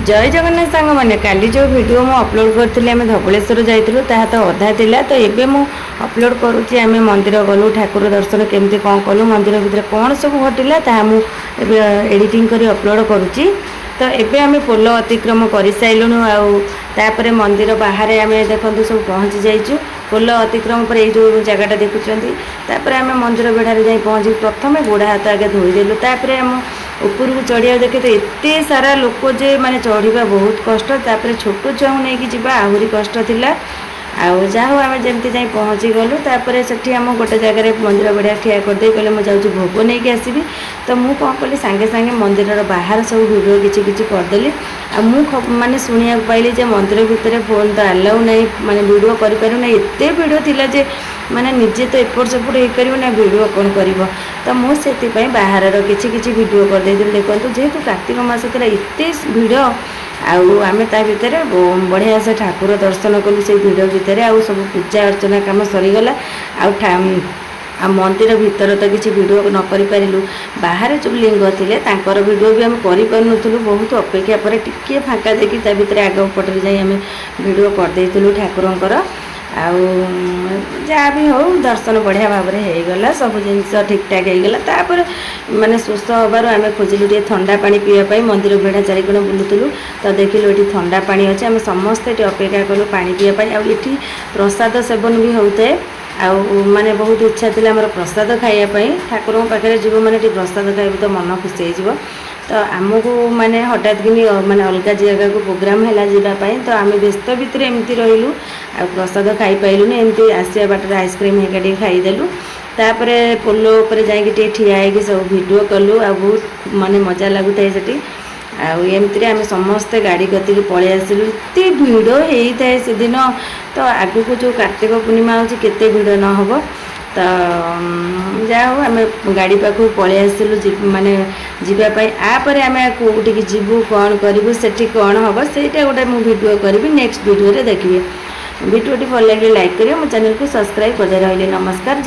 जय जगन्नाथ सांग मैंने काली जो वीडियो मु अपलोड करी आम धवलेश्वर जाइलु ता तो अधा थिला तो एबे मु अपलोड करुच्ची आम मंदिर गलु ठाकुर दर्शन केमती कौन कलु मंदिर भितर कौन सब घटिला ता मु एडिटिंग करी अपलोड करुच्ची। तो एबे आम पोल अतिक्रम कर सारूँ आउे मंदिर बाहर आम देखु सब पहुँची जाइचु पोल अतिक्रम पर ये जो जगटा देखुं आम मंदिर बेढ़ारे जाई पहुँची प्रथम गोड़ हाथ आगे धोईदेलु आम ऊपर को चढ़िया देखे तो एत सारा लोक जे माने चढ़ा बहुत कष्ट तापर छोट छुआ नहीं कि जावा आहरी कष्ट थिला आउ जाओ आम जमती जाई पहुँची गलु तापर से आम गोटे जगह मंदिर बढ़िया ठिया करदे कहले मुझे भोग नहीं कि आसबि तो मुझे कौन कली सांगे सांगे मंदिर बाहर सब वीडियो किसी करदेली आ माने शुणा पाइली जे मंदिर भितर फोन तो आलाउ नहीं माने वीडियो करूँ एत भिड़ थिला जे माने निजे तो एपट सेपट हो पार ना वीडियो कौन कर तो मुझे बाहर किसी वीडियो करदे देखो जेहेतु कार्तिक मास था एत भिड़ आम ता भितर बढ़िया से ठाकुर दर्शन कलु से भिड़ भितर आउ सब पूजा अर्चना काम सरीगला आ मंदिर भीतर तो किसी वीडियो न कर पारू बाहर जो लिंग थे तांकर वीडियो भी आम करूँ बहुत अपेक्षा पर टिके फाँका देखी भितर आग पटे जाई आम वीडियो करदेलु ठाकुरंकर आउ जहाँ भी हो दर्शन बढ़िया भाव में होगला सब जिनस ठीक ठाक होगला तापर माने सुस्थ हबार आम खोजिलु टे ठंडा पानी पीवाई मंदिर बेढ़ा चारिकोण बुलूलु तो देखिलु ये ठंडा पानी अच्छे आम समस्ते अपेक्षा कलु पानी पीवाई आठी प्रसाद सेवन भी होता है आउ माने बहुत इच्छा थी आम प्रसाद खायापी ठाकुर पाखे जीव मैंने प्रसाद खाइबू तो मन खुशी हो तो आमको माने हठात कि माने अलग जगह को प्रोग्राम है जावाई तो आम व्यस्त भितर एमती रहीलु आ प्रसाद खाई पाइलुनि एमती आसिया बाटर आइसक्रीम हेका खाईदेलु तापर पोल उपर जाइए ठिया होगी सब वीडियो कलु आ बहुत माने मजा लगुता है आमती आम समस्ते गाड़ी कति पलि आसिलु एत भिड़ होता है से दिन तो आगु को जो कार्तिक पूर्णिमा होते भिड़ न हो तो जाओ आम गाड़ी पाखु पलि आसिलु माने जीवाई आपर आम कौटिक जीवु कौन करूँ से कौन हम से गोटे मुझे वीडियो करी नेक्स्ट वीडियो देखिए वीडियो भल लगे लाइक करिए मो चैनल को सब्सक्राइब कर रही। नमस्कार।